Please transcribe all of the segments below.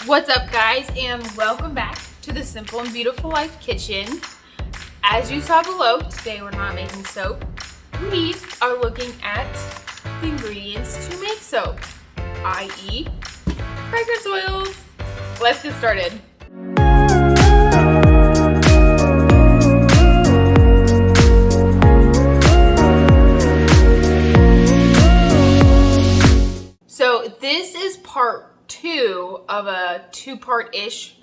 What's up, guys, and welcome back to the Simple and Beautiful Life kitchen. As you saw below, today we're not making soap. We are looking at the ingredients to make soap, i.e. fragrance oils. Let's get started. So this is part 2 of a 2-part-ish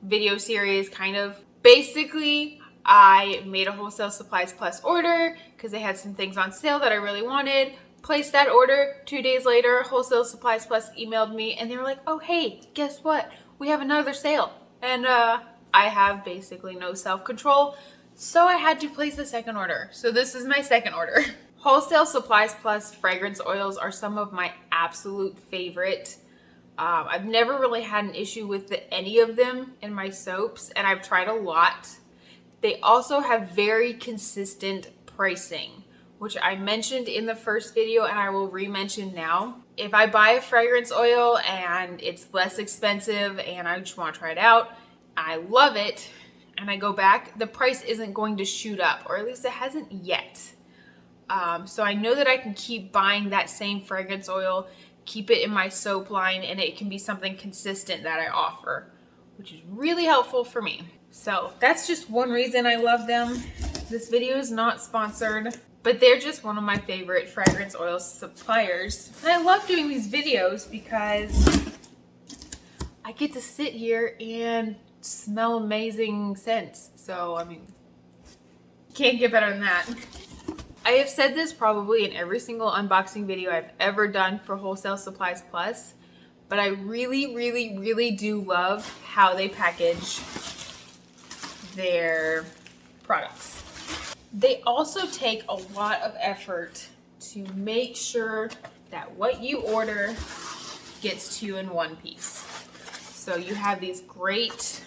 video series, kind of. Basically, I made a Wholesale Supplies Plus order because they had some things on sale that I really wanted. Placed that order. 2 days later, Wholesale Supplies Plus emailed me and they were like, oh hey, guess what? We have another sale. And I have basically no self-control, so I had to place a second order. So this is my second order. Wholesale Supplies Plus fragrance oils are some of my absolute favorite. I've never really had an issue with any of them in my soaps, and I've tried a lot. They also have very consistent pricing, which I mentioned in the first video and I will re-mention now. If I buy a fragrance oil and it's less expensive and I just want to try it out, I love it, and I go back, the price isn't going to shoot up, or at least it hasn't yet. So I know that I can keep buying that same fragrance oil, keep it in my soap line, and it can be something consistent that I offer, which is really helpful for me. So that's just one reason I love them. This video is not sponsored, but they're just one of my favorite fragrance oil suppliers. And I love doing these videos because I get to sit here and smell amazing scents. So, I mean, can't get better than that. I have said this probably in every single unboxing video I've ever done for Wholesale Supplies Plus, but I really do love how they package their products. They also take a lot of effort to make sure that what you order gets to you in one piece. So you have these great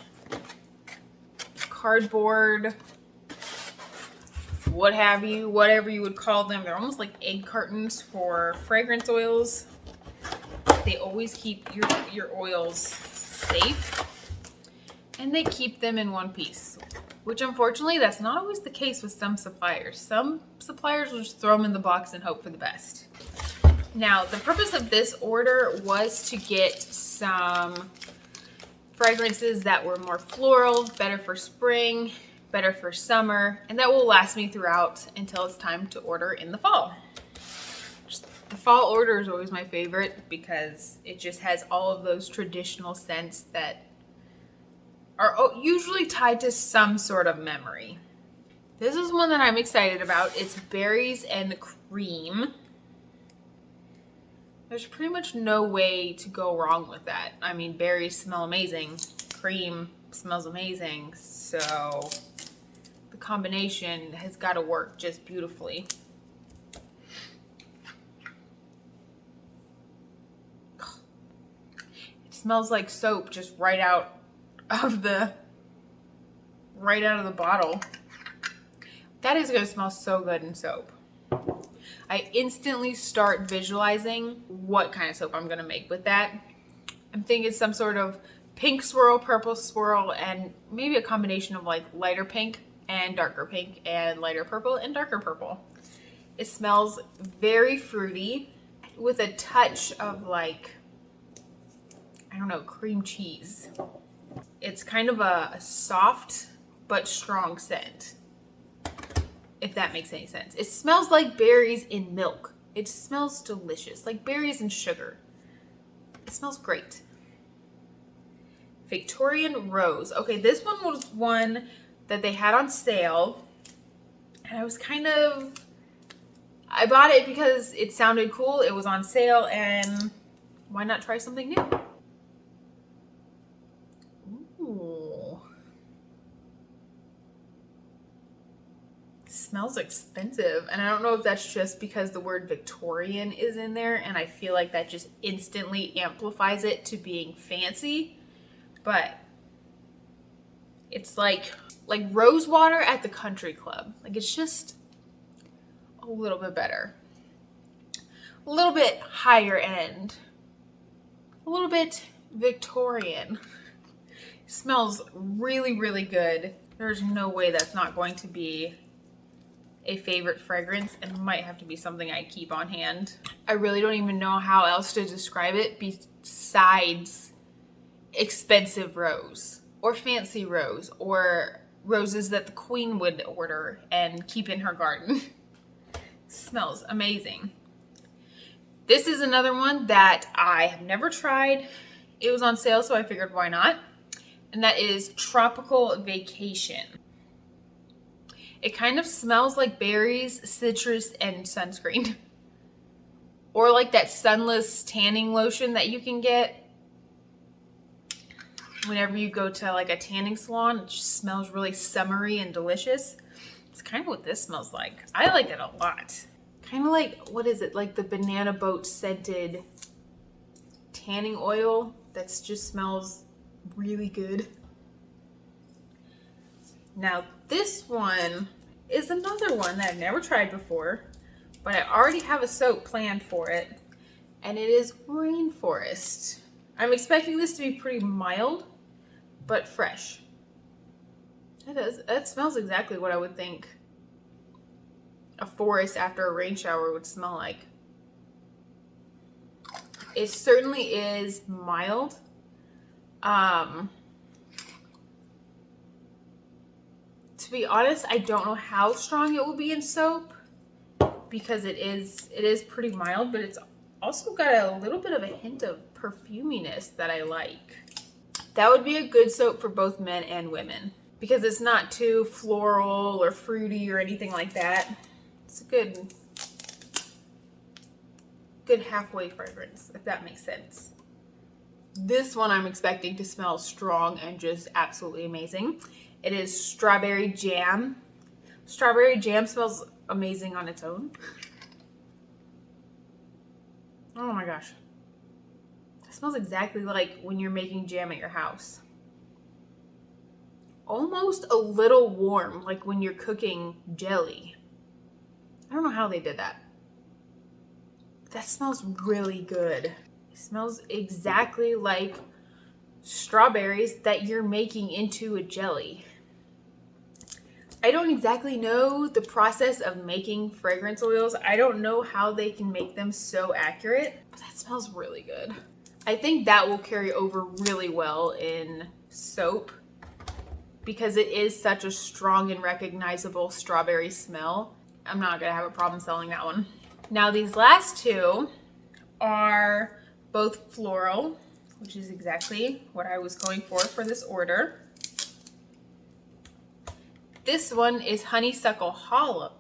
cardboard, what have you, whatever you would call them. They're almost like egg cartons for fragrance oils. They always keep your oils safe, and they keep them in one piece, which unfortunately that's not always the case with some suppliers. Some suppliers will just throw them in the box and hope for the best. Now, the purpose of this order was to get some fragrances that were more floral, better for spring, better for summer, and that will last me throughout until it's time to order in the fall. The fall order is always my favorite because it just has all of those traditional scents that are usually tied to some sort of memory. This is one that I'm excited about. It's berries and cream. There's pretty much no way to go wrong with that. I mean, berries smell amazing. Cream smells amazing. So the combination has got to work just beautifully. It smells like soap just right out of the bottle. That is going to smell so good in soap. I instantly start visualizing what kind of soap I'm going to make with that. I'm thinking some sort of pink swirl, purple swirl, and maybe a combination of like lighter pink and darker pink and lighter purple and darker purple. It smells very fruity with a touch of like, I don't know, cream cheese. It's kind of a soft but strong scent, if that makes any sense. It smells like berries in milk. It smells delicious, like berries and sugar. It smells great. Victorian Rose. Okay, this one was one that they had on sale, and I bought it because it sounded cool, it was on sale, and why not try something new? Ooh. It smells expensive, and I don't know if that's just because the word Victorian is in there, and I feel like that just instantly amplifies it to being fancy, but it's like rose water at the country club. Like, it's just a little bit better, a little bit higher end, a little bit Victorian. Smells really, really good. There's no way that's not going to be a favorite fragrance, and might have to be something I keep on hand. I really don't even know how else to describe it besides expensive rose or fancy rose or roses that the queen would order and keep in her garden. Smells amazing. This is another one that I have never tried. It was on sale, so I figured why not? And that is Tropical Vacation. It kind of smells like berries, citrus, and sunscreen. Or like that sunless tanning lotion that you can get whenever you go to like a tanning salon. It just smells really summery and delicious. It's kind of what this smells like. I like it a lot. Kind of like, what is it? Like the banana boat scented tanning oil that just smells really good. Now this one is another one that I've never tried before, but I already have a soap planned for it, and it is Rainforest. I'm expecting this to be pretty mild, but fresh. It is. It smells exactly what I would think a forest after a rain shower would smell like. It certainly is mild. To be honest, I don't know how strong it will be in soap because it is pretty mild, but it's also got a little bit of a hint of perfuminess that I like. That would be a good soap for both men and women because it's not too floral or fruity or anything like that. It's a good halfway fragrance, if that makes sense. This one I'm expecting to smell strong and just absolutely amazing. It is Strawberry Jam. Strawberry Jam smells amazing on its own. Oh my gosh. It smells exactly like when you're making jam at your house. Almost a little warm, like when you're cooking jelly. I don't know how they did that. That smells really good. It smells exactly like strawberries that you're making into a jelly. I don't exactly know the process of making fragrance oils. I don't know how they can make them so accurate, but that smells really good. I think that will carry over really well in soap because it is such a strong and recognizable strawberry smell. I'm not gonna have a problem selling that one. Now these last two are both floral, which is exactly what I was going for this order. This one is Honeysuckle Hollow.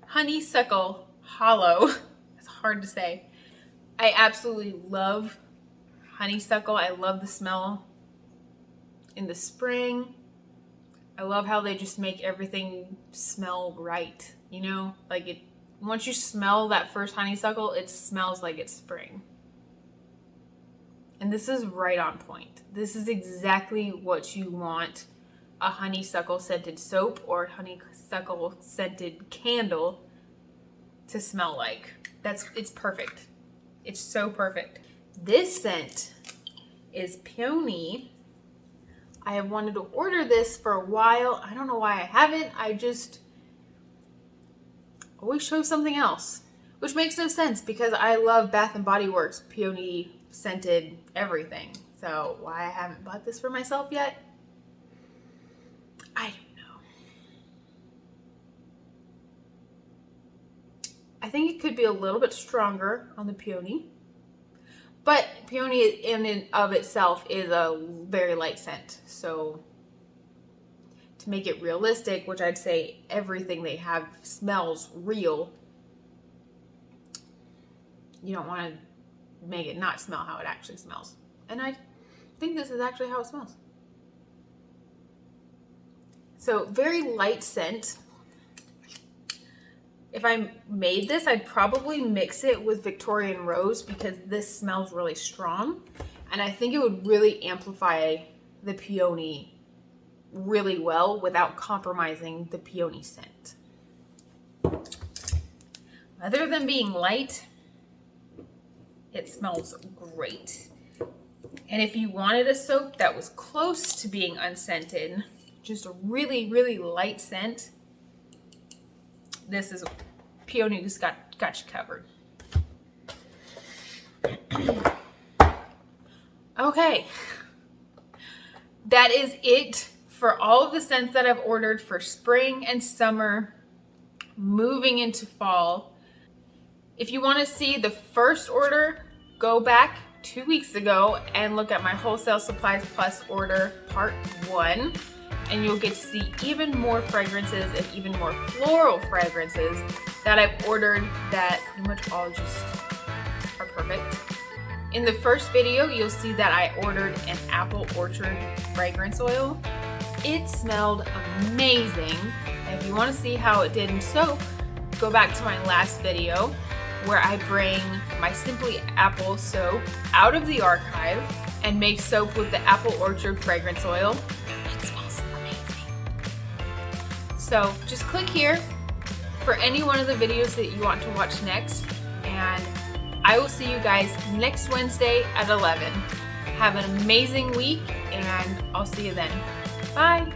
Honeysuckle Hollow. It's hard to say. I absolutely love honeysuckle. I love the smell in the spring. I love how they just make everything smell right. You know, like it. Once you smell that first honeysuckle, it smells like it's spring. And this is right on point. This is exactly what you want a honeysuckle scented soap or honeysuckle scented candle to smell like. It's perfect. It's so perfect. This scent is Peony. I have wanted to order this for a while. I don't know why I haven't. I just always show something else, which makes no sense because I love Bath & Body Works Peony scented everything. So why I haven't bought this for myself yet, I don't know. I think it could be a little bit stronger on the Peony, but Peony in and of itself is a very light scent. So to make it realistic, which I'd say everything they have smells real, you don't want to make it not smell how it actually smells. And I think this is actually how it smells. So very light scent. If I made this, I'd probably mix it with Victorian Rose because this smells really strong. And I think it would really amplify the Peony really well without compromising the Peony scent. Other than being light, it smells great. And if you wanted a soap that was close to being unscented, just a really, really light scent, this is Peony just got you covered. Okay, that is it for all of the scents that I've ordered for spring and summer, moving into fall. If you want to see the first order, go back 2 weeks ago and look at my Wholesale Supplies Plus order part 1, and you'll get to see even more fragrances and even more floral fragrances that I've ordered that pretty much all just are perfect. In the first video, you'll see that I ordered an apple orchard fragrance oil. It smelled amazing. And if you want to see how it did in soap, go back to my last video where I bring my Simply Apple soap out of the archive and make soap with the apple orchard fragrance oil. It smells amazing. So just click here for any one of the videos that you want to watch next, and I will see you guys next Wednesday at 11. Have an amazing week, and I'll see you then. Bye.